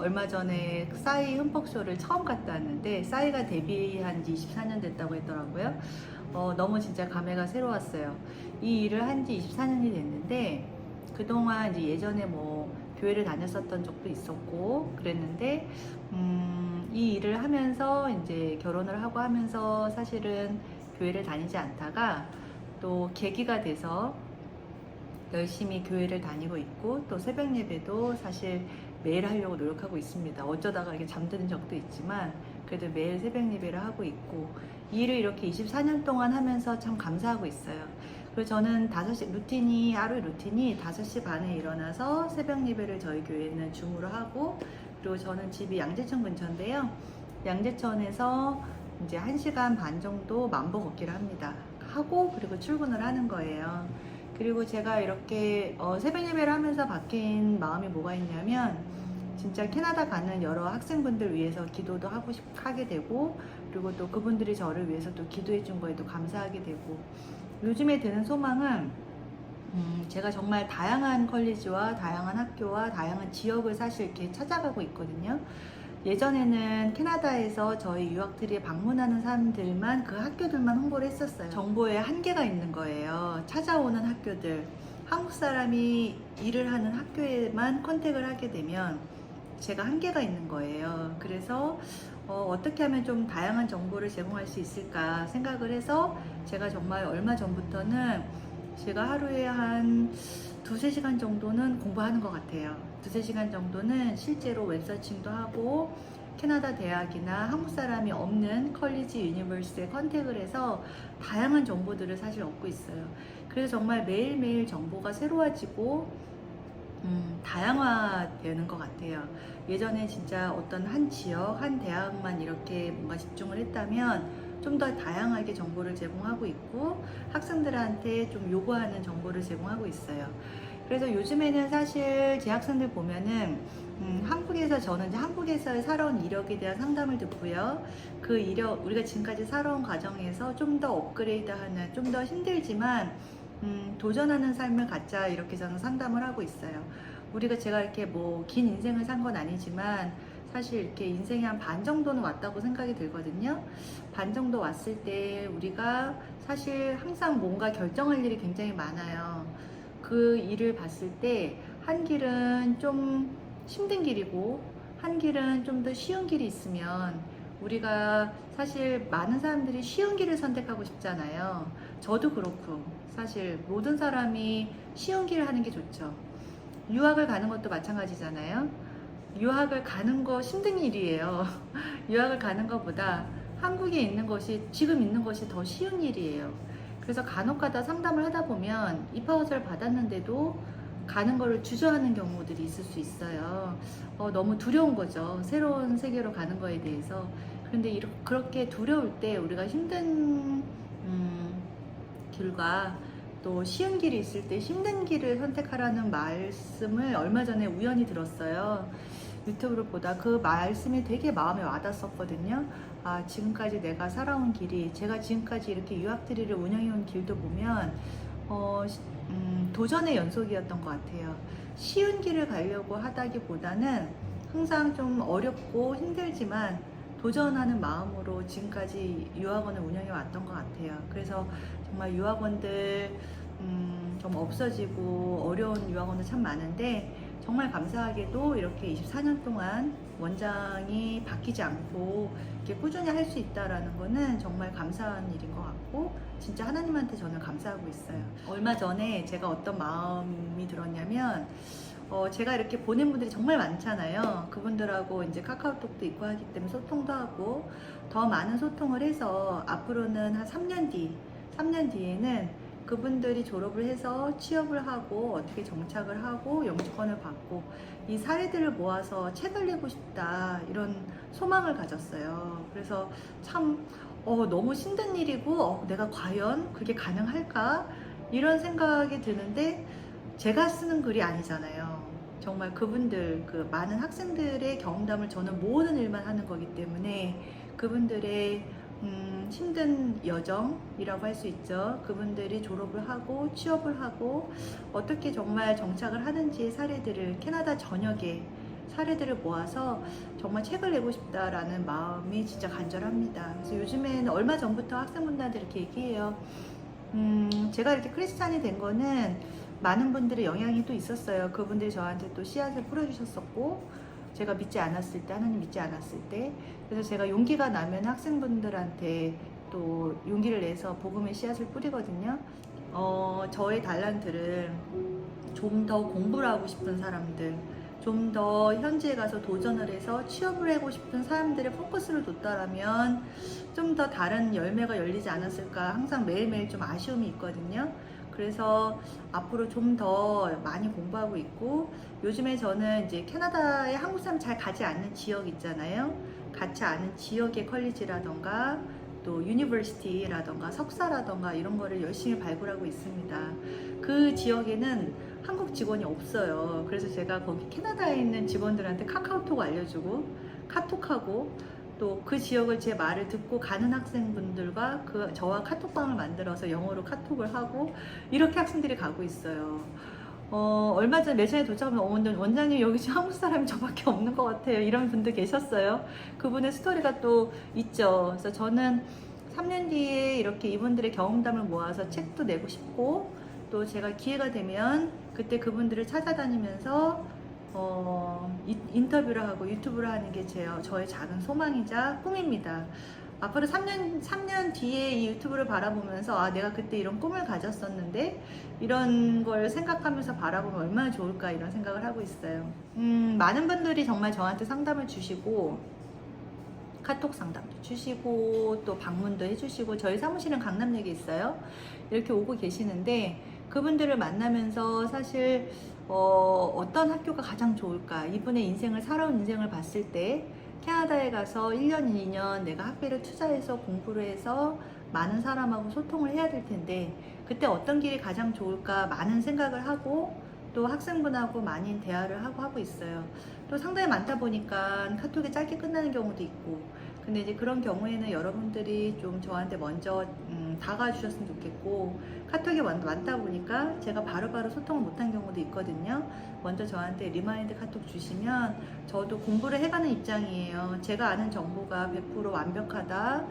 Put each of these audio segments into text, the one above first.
얼마 전에 싸이 흠뻑쇼를 처음 갔다 왔는데 싸이가 데뷔한 지 24년 됐다고 했더라고요. 너무 진짜 감회가 새로웠어요. 이 일을 한 지 24년이 됐는데 그동안 이제 예전에 뭐 교회를 다녔었던 적도 있었고 그랬는데 이 일을 하면서 이제 결혼을 하고 하면서 사실은 교회를 다니지 않다가 또 계기가 돼서 열심히 교회를 다니고 있고 또 새벽 예배도 사실 매일 하려고 노력하고 있습니다. 어쩌다가 이렇게 잠드는 적도 있지만 그래도 매일 새벽 예배를 하고 있고 이 일을 이렇게 24년 동안 하면서 참 감사하고 있어요. 그리고 저는 5시 하루의 루틴이 5시 반에 일어나서 새벽 예배를 저희 교회는 줌으로 하고 그리고 저는 집이 양재천 근처인데요. 양재천에서 이제 1시간 반 정도 만보 걷기를 합니다. 하고 그리고 출근을 하는 거예요. 그리고 제가 이렇게 새벽 예배를 하면서 바뀐 마음이 뭐가 있냐면 진짜 캐나다 가는 여러 학생분들 위해서 기도도 하게 되고 그리고 또 그분들이 저를 위해서 또 기도해 준 거에도 감사하게 되고 요즘에 드는 소망은 제가 정말 다양한 컬리지와 다양한 학교와 다양한 지역을 사실 이렇게 찾아가고 있거든요. 예전에는 캐나다에서 저희 유학들이 방문하는 사람들만 그 학교들만 홍보를 했었어요. 정보에 한계가 있는 거예요. 찾아오는 학교들, 한국 사람이 일을 하는 학교에만 컨택을 하게 되면 제가 한계가 있는 거예요. 그래서 어떻게 하면 좀 다양한 정보를 제공할 수 있을까 생각을 해서 제가 정말 얼마 전부터는 제가 하루에 한 2~3시간 정도는 공부하는 것 같아요. 2~3시간 정도는 실제로 웹서칭도 하고 캐나다 대학이나 한국 사람이 없는 컬리지 유니버시티에 컨택을 해서 다양한 정보들을 사실 얻고 있어요. 그래서 정말 매일매일 정보가 새로워지고 다양화되는 것 같아요. 예전에 진짜 어떤 한 지역, 한 대학만 이렇게 뭔가 집중을 했다면 좀 더 다양하게 정보를 제공하고 있고 학생들한테 좀 요구하는 정보를 제공하고 있어요. 그래서 요즘에는 사실 제 학생들 보면은 한국에서 저는 이제 한국에서 살아온 이력에 대한 상담을 듣고요. 그 이력 우리가 지금까지 살아온 과정에서 좀 더 업그레이드하는 좀 더 힘들지만 도전하는 삶을 갖자 이렇게 저는 상담을 하고 있어요. 제가 이렇게 뭐 긴 인생을 산 건 아니지만 사실 이렇게 인생의 한 반 정도는 왔다고 생각이 들거든요. 반 정도 왔을 때 우리가 사실 항상 뭔가 결정할 일이 굉장히 많아요. 그 일을 봤을 때 한 길은 좀 힘든 길이고 한 길은 좀 더 쉬운 길이 있으면 우리가 사실 많은 사람들이 쉬운 길을 선택하고 싶잖아요. 저도 그렇고 사실 모든 사람이 쉬운 길을 하는 게 좋죠. 유학을 가는 것도 마찬가지잖아요. 유학을 가는 거 힘든 일이에요. 유학을 가는 것보다 한국에 있는 것이 지금 있는 것이 더 쉬운 일이에요. 그래서 간혹가다 상담을 하다 보면 입학허가를 받았는데도 가는 거를 주저하는 경우들이 있을 수 있어요. 너무 두려운 거죠. 새로운 세계로 가는 거에 대해서. 그런데 그렇게 두려울 때 우리가 힘든 길과 또 쉬운 길이 있을 때 힘든 길을 선택하라는 말씀을 얼마 전에 우연히 들었어요. 유튜브를 보다 그 말씀이 되게 마음에 와닿았었거든요. 아, 지금까지 내가 살아온 길이, 제가 지금까지 이렇게 유학트리를 운영해온 길도 보면 도전의 연속이었던 것 같아요. 쉬운 길을 가려고 하다기보다는 항상 좀 어렵고 힘들지만 도전하는 마음으로 지금까지 유학원을 운영해 왔던 것 같아요. 그래서 정말 유학원들 좀 없어지고 어려운 유학원들 참 많은데 정말 감사하게도 이렇게 24년 동안 원장이 바뀌지 않고 이렇게 꾸준히 할 수 있다라는 거는 정말 감사한 일인 것 같고 진짜 하나님한테 저는 감사하고 있어요. 얼마 전에 제가 어떤 마음이 들었냐면 제가 이렇게 보낸 분들이 정말 많잖아요. 그분들하고 이제 카카오톡도 있고 하기 때문에 소통도 하고 더 많은 소통을 해서 앞으로는 한 3년 뒤에는 그분들이 졸업을 해서 취업을 하고 어떻게 정착을 하고 영주권을 받고 이 사례들을 모아서 책을 내고 싶다 이런 소망을 가졌어요. 그래서 참 너무 힘든 일이고 내가 과연 그게 가능할까 이런 생각이 드는데 제가 쓰는 글이 아니잖아요. 정말 그분들 그 많은 학생들의 경험담을 저는 모든 일만 하는 거기 때문에 그분들의 힘든 여정이라고 할 수 있죠. 그분들이 졸업을 하고 취업을 하고 어떻게 정말 정착을 하는지의 사례들을 캐나다 전역에 사례들을 모아서 정말 책을 내고 싶다라는 마음이 진짜 간절합니다. 그래서 요즘에는 얼마 전부터 학생분들한테 이렇게 얘기해요. 제가 이렇게 크리스찬이 된 거는 많은 분들의 영향이 또 있었어요. 그분들이 저한테 또 씨앗을 뿌려주셨었고, 제가 믿지 않았을 때, 하나님 믿지 않았을 때, 그래서 제가 용기가 나면 학생분들한테 또 용기를 내서 복음의 씨앗을 뿌리거든요. 저의 달란트를 좀 더 공부를 하고 싶은 사람들, 좀 더 현지에 가서 도전을 해서 취업을 하고 싶은 사람들의 포커스를 뒀다라면 좀 더 다른 열매가 열리지 않았을까 항상 매일매일 좀 아쉬움이 있거든요. 그래서 앞으로 좀 더 많이 공부하고 있고, 요즘에 저는 이제 캐나다에 한국 사람 잘 가지 않는 지역 있잖아요. 같이 아는 지역의 컬리지라던가 또 유니버시티라던가 석사라던가 이런 거를 열심히 발굴하고 있습니다. 그 지역에는 한국 직원이 없어요. 그래서 제가 거기 캐나다에 있는 직원들한테 카카오톡 알려주고 카톡하고, 또 그 지역을 제 말을 듣고 가는 학생분들과 저와 카톡방을 만들어서 영어로 카톡을 하고, 이렇게 학생들이 가고 있어요. 얼마 전 매장에 도착하면 원장님 여기 지금 한국 사람이 저밖에 없는 것 같아요, 이런 분들 계셨어요. 그분의 스토리가 또 있죠. 그래서 저는 3년 뒤에 이렇게 이분들의 경험담을 모아서 책도 내고 싶고, 또 제가 기회가 되면 그때 그분들을 찾아다니면서 인터뷰를 하고 유튜브를 하는 게 저의 작은 소망이자 꿈입니다. 앞으로 3년 뒤에 이 유튜브를 바라보면서 내가 그때 이런 꿈을 가졌었는데 이런 걸 생각하면서 바라보면 얼마나 좋을까, 이런 생각을 하고 있어요. 많은 분들이 정말 저한테 상담을 주시고, 카톡 상담도 주시고 또 방문도 해주시고, 저희 사무실은 강남역에 있어요. 이렇게 오고 계시는데, 그분들을 만나면서 사실 어떤 학교가 가장 좋을까, 이분의 인생을, 살아온 인생을 봤을 때 캐나다에 가서 1년, 2년 내가 학비를 투자해서 공부를 해서 많은 사람하고 소통을 해야 될 텐데 그때 어떤 길이 가장 좋을까 많은 생각을 하고, 또 학생분하고 많이 대화를 하고 있어요. 또 상당히 많다 보니까 카톡이 짧게 끝나는 경우도 있고, 근데 이제 그런 경우에는 여러분들이 좀 저한테 먼저 다가와 주셨으면 좋겠고, 카톡이 많다 보니까 제가 바로바로 소통을 못한 경우도 있거든요. 먼저 저한테 리마인드 카톡 주시면 저도 공부를 해가는 입장이에요. 제가 아는 정보가 100% 완벽하다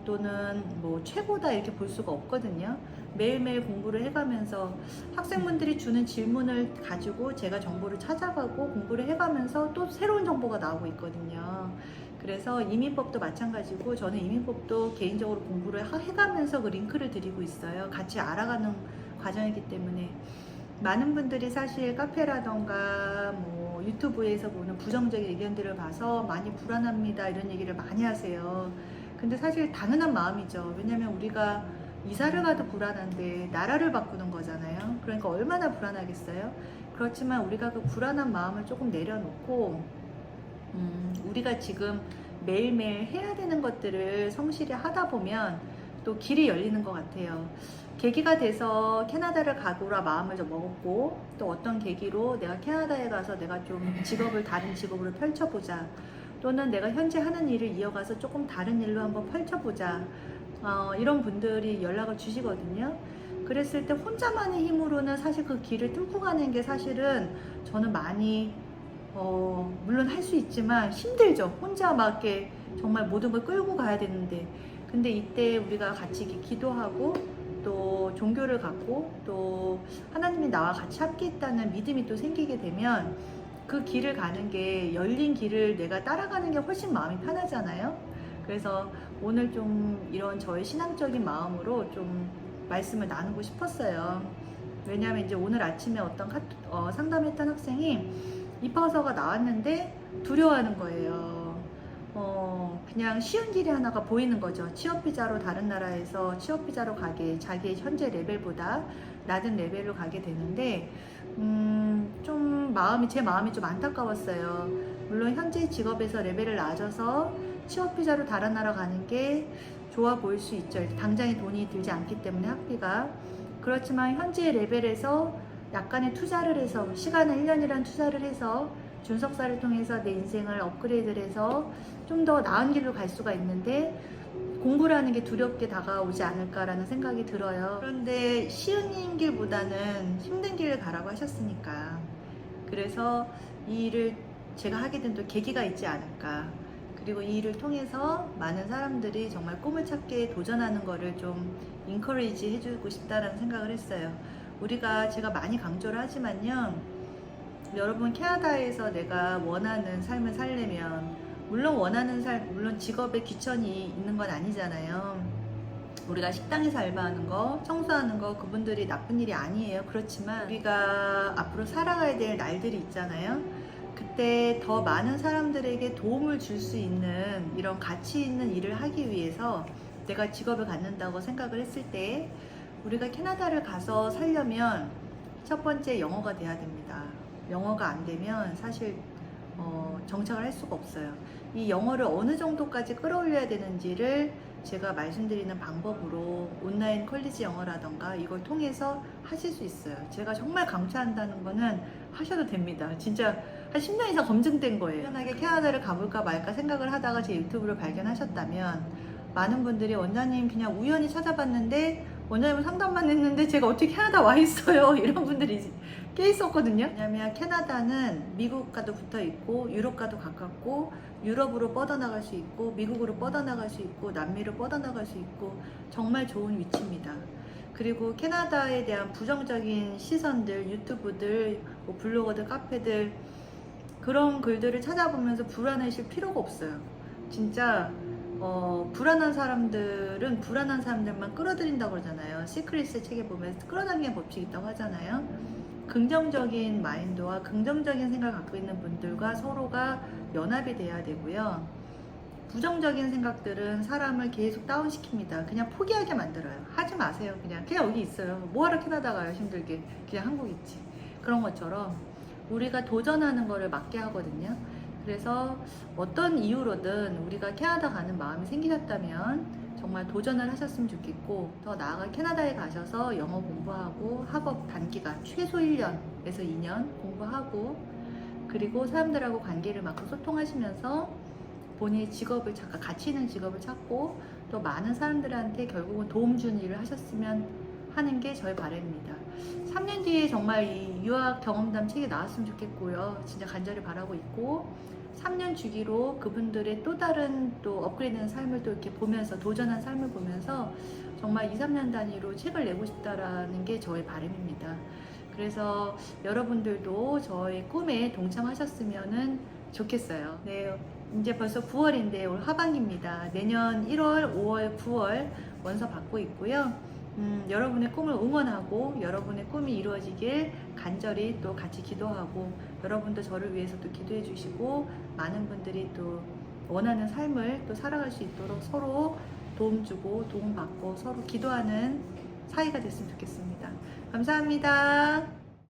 또는 뭐 최고다 이렇게 볼 수가 없거든요. 매일매일 공부를 해가면서 학생분들이 주는 질문을 가지고 제가 정보를 찾아가고 공부를 해가면서 또 새로운 정보가 나오고 있거든요. 그래서 이민법도 마찬가지고, 저는 이민법도 개인적으로 공부를 해가면서 그 링크를 드리고 있어요. 같이 알아가는 과정이기 때문에. 많은 분들이 사실 카페라던가 뭐 유튜브에서 보는 부정적인 의견들을 봐서 많이 불안합니다, 이런 얘기를 많이 하세요. 근데 사실 당연한 마음이죠. 왜냐면 우리가 이사를 가도 불안한데 나라를 바꾸는 거잖아요. 그러니까 얼마나 불안하겠어요. 그렇지만 우리가 그 불안한 마음을 조금 내려놓고 우리가 지금 매일매일 해야 되는 것들을 성실히 하다 보면 또 길이 열리는 것 같아요. 계기가 돼서 캐나다를 가고라 마음을 좀 먹었고, 또 어떤 계기로 내가 캐나다에 가서 내가 좀 다른 직업으로 펼쳐보자, 또는 내가 현재 하는 일을 이어가서 조금 다른 일로 한번 펼쳐보자, 이런 분들이 연락을 주시거든요. 그랬을 때 혼자만의 힘으로는 사실 그 길을 뚫고 가는 게 사실은 저는 많이 물론 할 수 있지만 힘들죠. 혼자 막 이렇게 정말 모든 걸 끌고 가야 되는데, 근데 이때 우리가 같이 기도하고 또 종교를 갖고 또 하나님이 나와 같이 함께 있다는 믿음이 또 생기게 되면 그 길을 가는 게, 열린 길을 내가 따라가는 게 훨씬 마음이 편하잖아요. 그래서 오늘 좀 이런 저의 신앙적인 마음으로 좀 말씀을 나누고 싶었어요. 왜냐하면 이제 오늘 아침에 어떤 상담했던 학생이 입학서가 나왔는데 두려워하는 거예요. 그냥 쉬운 길이 하나가 보이는 거죠. 취업비자로 다른 나라에서 취업비자로 가게, 자기의 현재 레벨보다 낮은 레벨로 가게 되는데 좀 제 마음이 좀 안타까웠어요. 물론 현재 직업에서 레벨을 낮아서 취업비자로 다른 나라 가는 게 좋아 보일 수 있죠. 당장에 돈이 들지 않기 때문에 학비가. 그렇지만 현재 레벨에서 약간의 투자를 해서, 시간을 1년이란 투자를 해서 준석사를 통해서 내 인생을 업그레이드를 해서 좀 더 나은 길로 갈 수가 있는데, 공부라는 게 두렵게 다가오지 않을까라는 생각이 들어요. 그런데 쉬운 길보다는 힘든 길을 가라고 하셨으니까, 그래서 이 일을 제가 하게 된 또 계기가 있지 않을까. 그리고 이 일을 통해서 많은 사람들이 정말 꿈을 찾게 도전하는 거를 좀 인커리지 해주고 싶다라는 생각을 했어요. 제가 많이 강조를 하지만요. 여러분, 캐나다에서 내가 원하는 삶을 살려면, 물론 원하는 물론 직업에 귀천이 있는 건 아니잖아요. 우리가 식당에서 알바하는 거, 청소하는 거, 그분들이 나쁜 일이 아니에요. 그렇지만 우리가 앞으로 살아가야 될 날들이 있잖아요. 그때 더 많은 사람들에게 도움을 줄 수 있는 이런 가치 있는 일을 하기 위해서 내가 직업을 갖는다고 생각을 했을 때, 우리가 캐나다를 가서 살려면 첫 번째 영어가 돼야 됩니다. 영어가 안 되면 사실 정착을 할 수가 없어요. 이 영어를 어느 정도까지 끌어올려야 되는지를 제가 말씀드리는 방법으로 온라인 컬리지 영어라던가 이걸 통해서 하실 수 있어요. 제가 정말 강추한다는 거는 하셔도 됩니다. 진짜 한 10년 이상 검증된 거예요. 편하게 캐나다를 가볼까 말까 생각을 하다가 제 유튜브를 발견하셨다면, 많은 분들이 원장님 그냥 우연히 찾아봤는데 원장님 상담만 했는데 제가 어떻게 캐나다 와 있어요, 이런 분들이 꽤 있었거든요. 왜냐면 캐나다는 미국과도 붙어 있고 유럽과도 가깝고, 유럽으로 뻗어나갈 수 있고 미국으로 뻗어나갈 수 있고 남미로 뻗어나갈 수 있고 정말 좋은 위치입니다. 그리고 캐나다에 대한 부정적인 시선들, 유튜브들, 뭐 블로거들, 카페들, 그런 글들을 찾아보면서 불안해질 필요가 없어요. 진짜 불안한 사람들은 불안한 사람들만 끌어들인다고 그러잖아요. 시크릿의 책에 보면 끌어당기는 법칙이 있다고 하잖아요. 긍정적인 마인드와 긍정적인 생각을 갖고 있는 분들과 서로가 연합이 돼야 되고요. 부정적인 생각들은 사람을 계속 다운시킵니다. 그냥 포기하게 만들어요. 하지 마세요. 그냥 여기 있어요. 뭐하러 캐나다 가요, 힘들게. 그냥 한국 있지. 그런 것처럼 우리가 도전하는 거를 막게 하거든요. 그래서 어떤 이유로든 우리가 캐나다 가는 마음이 생기셨다면 정말 도전을 하셨으면 좋겠고, 더 나아가 캐나다에 가셔서 영어 공부하고 학업 단기간 최소 1년에서 2년 공부하고, 그리고 사람들하고 관계를 맡고 소통하시면서 본인의 직업을 찾고, 가치 있는 직업을 찾고, 또 많은 사람들한테 결국은 도움 주는 일을 하셨으면 하는 게 저의 바람입니다. 3년 뒤에 정말 이 유학 경험담 책이 나왔으면 좋겠고요. 진짜 간절히 바라고 있고, 3년 주기로 그분들의 또 다른 또 업그레이드된 삶을 또 이렇게 보면서, 도전한 삶을 보면서 정말 2, 3년 단위로 책을 내고 싶다라는 게 저의 바람입니다. 그래서 여러분들도 저의 꿈에 동참하셨으면 좋겠어요. 네, 이제 벌써 9월인데 올 하반기입니다. 내년 1월, 5월, 9월 원서 받고 있고요. 여러분의 꿈을 응원하고 여러분의 꿈이 이루어지길 간절히 또 같이 기도하고, 여러분도 저를 위해서 또 기도해 주시고, 많은 분들이 또 원하는 삶을 또 살아갈 수 있도록 서로 도움 주고 도움 받고 서로 기도하는 사이가 됐으면 좋겠습니다. 감사합니다.